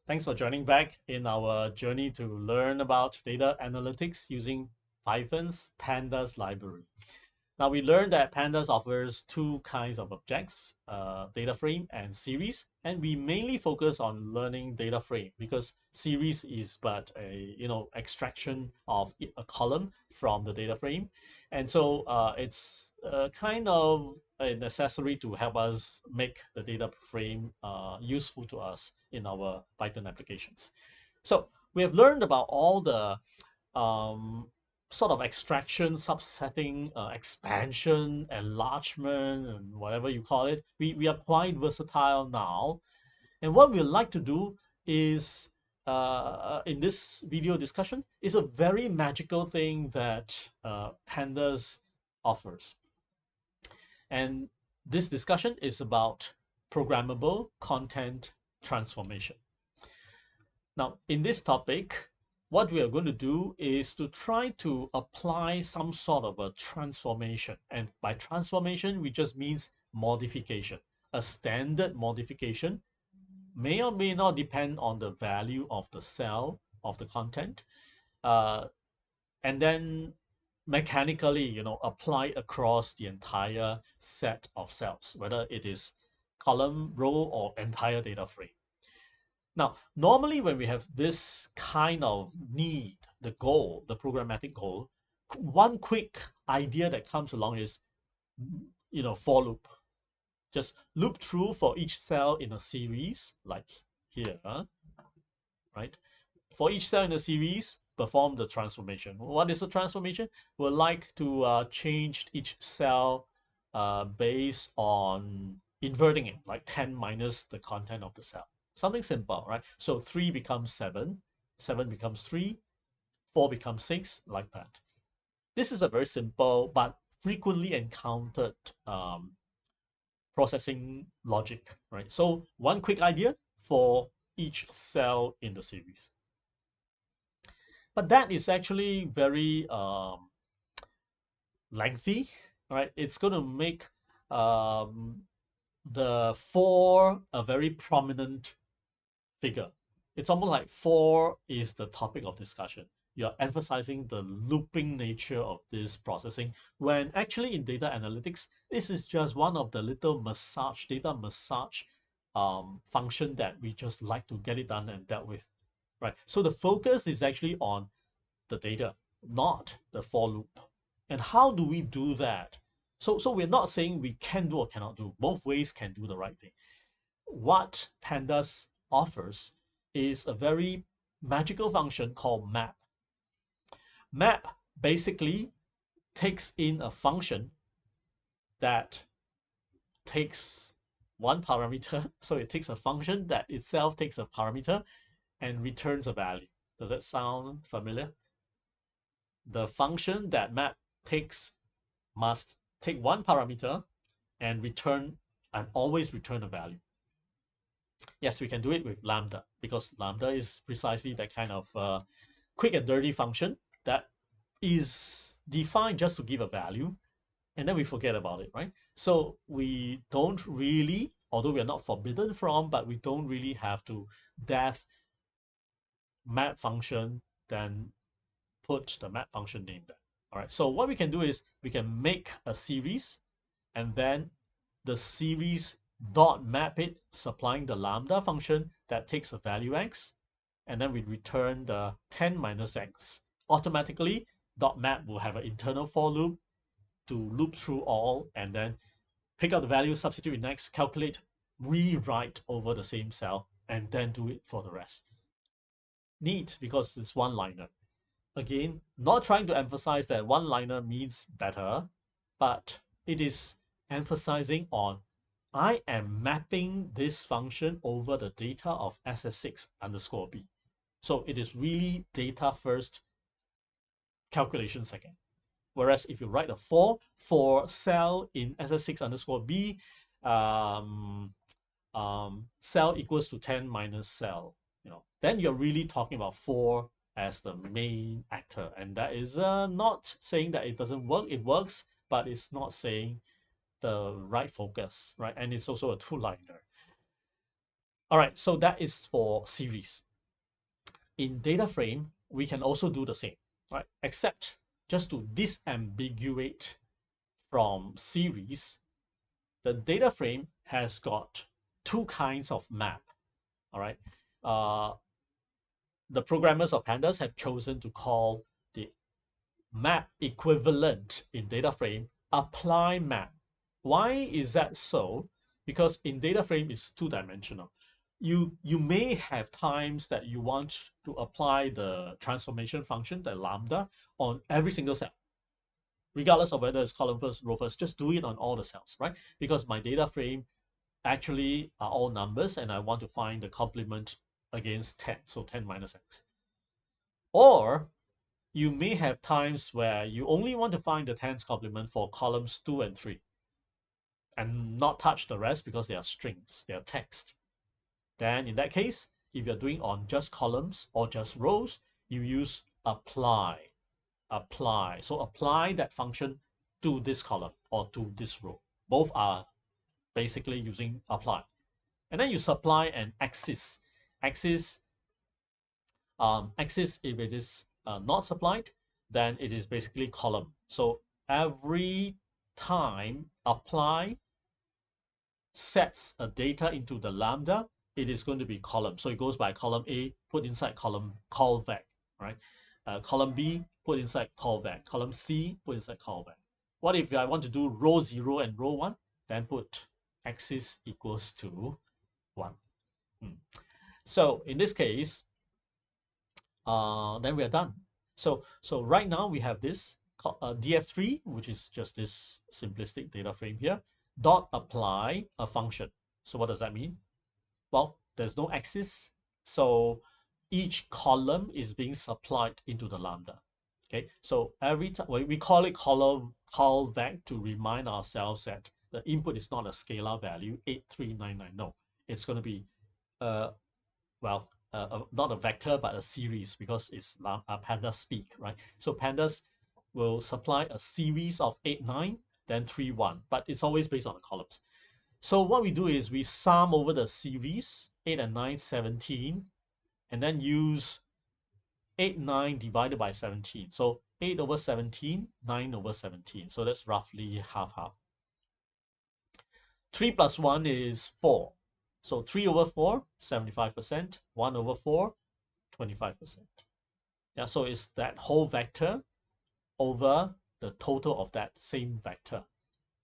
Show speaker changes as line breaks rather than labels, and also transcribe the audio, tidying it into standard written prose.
Thanks for joining back in our journey to learn about data analytics using Python's Pandas library. Now we learned that Pandas offers two kinds of objects, data frame and series, and we mainly focus on learning data frame because series is but a extraction of a column from the data frame, and so it's kind of a necessary to help us make the data frame useful to us in our Python applications. So we have learned about all the um, sort of extraction, subsetting, expansion, enlargement, and whatever you call it. We are quite versatile now. And what we like to do is, in this video discussion, is a very magical thing that Pandas offers. And this discussion is about programmable content transformation. Now, in this topic, what we are going to do is to try to apply some sort of a transformation. And by transformation, we just means modification. A standard modification may or may not depend on the value of the cell of the content. And then mechanically, apply across the entire set of cells, whether it is column, row, or entire data frame. Now, normally when we have this kind of need, the goal, the programmatic goal, one quick idea that comes along is, for loop. Just loop through for each cell in a series, like here, right? For each cell in a series, perform the transformation. What is the transformation? We'd like to change each cell based on inverting it, like 10 minus the content of the cell. Something simple, right? So 3 becomes 7, 7 becomes 3, 4 becomes 6, like that. This is a very simple but frequently encountered processing logic, right? So one quick idea for each cell in the series. But that is actually very lengthy, right? It's going to make the 4 a very prominent figure. It's almost like 4 is the topic of discussion. You're emphasizing the looping nature of this processing, when actually in data analytics, this is just one of the little data massage function that we just like to get it done and dealt with, right? So the focus is actually on the data, not the for loop. And how do we do that? So we're not saying we can do or cannot do. Both ways can do the right thing. What Pandas offers is a very magical function called map. Map basically takes in a function that takes one parameter. So it takes a function that itself takes a parameter and returns a value. Does that sound familiar? The function that map takes must take one parameter and always return a value. Yes, we can do it with lambda, because lambda is precisely that kind of quick and dirty function that is defined just to give a value, and then we forget about it, right? So we don't really, although we are not forbidden from, but we don't really have to def map function, then put the map function name there. All right, so what we can do is we can make a series, and then the series dot map it, supplying the lambda function that takes a value x, and then we return the 10 minus x. Automatically, dot map will have an internal for loop to loop through all, and then pick out the value, substitute in x, calculate, rewrite over the same cell, and then do it for the rest. Neat, because it's one-liner. Again, not trying to emphasize that one-liner means better, but it is emphasizing on, I am mapping this function over the data of SS6 underscore B. So it is really data first, calculation second. Whereas if you write a for cell in SS6 underscore B, cell equals to 10 minus cell, then you're really talking about for as the main actor. And that is not saying that it doesn't work. It works, but it's not saying the right focus, right? And it's also a two-liner. All right, so that is for series. In data frame, we can also do the same, right? Except just to disambiguate from series, the data frame has got two kinds of map. All right. The programmers of pandas have chosen to call the map equivalent in data frame apply map. Why is that so? Because in data frame it's two-dimensional. You may have times that you want to apply the transformation function, the lambda, on every single cell, regardless of whether it's column first, row first. Just do it on all the cells, right? Because my data frame actually are all numbers and I want to find the complement against 10, so 10 minus x. Or you may have times where you only want to find the tens complement for columns 2 and 3 and not touch the rest because they are strings, they are text. Then in that case, if you're doing on just columns or just rows, you use apply. Apply. So apply that function to this column or to this row. Both are basically using apply. And then you supply an axis. Axis, axis if it is not supplied, then it is basically column. So every time apply sets a data into the lambda, it is going to be column. So it goes by column A, put inside column callback, right? Column B, put inside callback. Column C, put inside callback. What if I want to do row 0 and row 1? Then put axis equals to 1. So in this case, then we are done. So right now we have this df3, which is just this simplistic data frame here, dot apply a function. So what does that mean? Well, there's no axis, so each column is being supplied into the lambda. Okay, so every time we call it column callback to remind ourselves that the input is not a scalar value 8399. No, it's going to be not a vector but a series, because it's pandas speak, right? So pandas will supply a series of 8 9 then 3 1, but it's always based on the columns. So what we do is we sum over the series 8 and 9 17, and then use 8 9 divided by 17. So 8 over 17, 9 over 17. So that's roughly half. 3 plus 1 is 4. So 3 over 4, 75%. 1 over 4, 25%. Yeah, so it's that whole vector over the total of that same vector.